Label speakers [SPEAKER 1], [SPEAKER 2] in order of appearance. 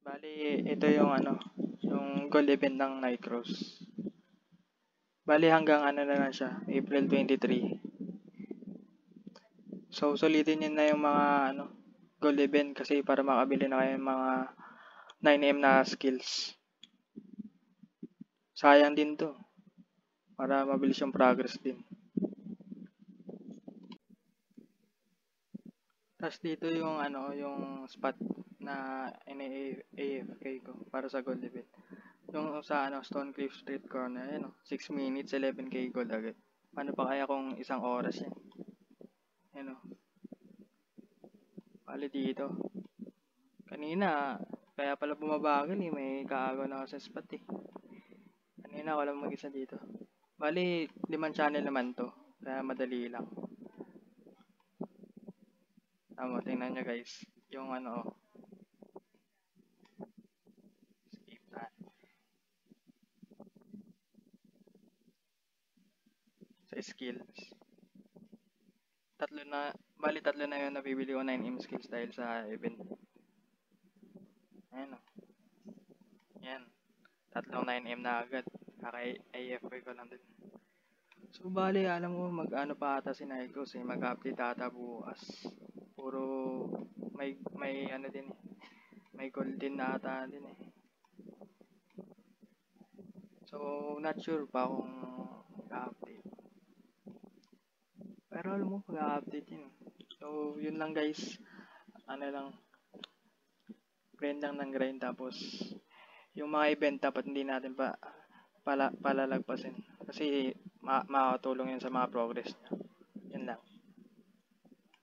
[SPEAKER 1] Bali, ito yung yung gold event ng Nightcross. Bali hanggang na lang siya, April 23. So, sulitin niyo na yung mga gold event kasi para makabili na kayo ng mga 9M na skills. Sayang din to. Para mabilis yung progress din. Tapos dito yung yung spot na AFK ko para sa gold event. Yung sa Stone Cliff Street Corner, 6 minutes, 11k gold agad. Paano pa kaya kung isang oras yan? Bali dito. Kanina, kaya pala bumabagal may kaagaw na ako sa spot eh. Kanina wala mag-isa dito. Bali, 5 channel naman to. Kaya madali lang. Tama, tingnan nyo guys. Yung skip na. Sa skills. Tatlo na yung nabibili ko 9M skills dahil sa event. Ayan o. Yan. Tatlong 9M na agad. Kaka-AFK ko lang din. So, bali, alam mo, mag-ano pa ata si Nikos eh. Mag-update ata bukas. Puro, may din eh. May gold din na ata din eh. So, not sure pa kung mag-update. Pero alam mo, mag-update yun. So, yun lang guys. Lang, grind lang ng grind. Tapos, yung mga event dapat hindi natin palalagpasin. Kasi, makakatulong yun sa mga progress niya.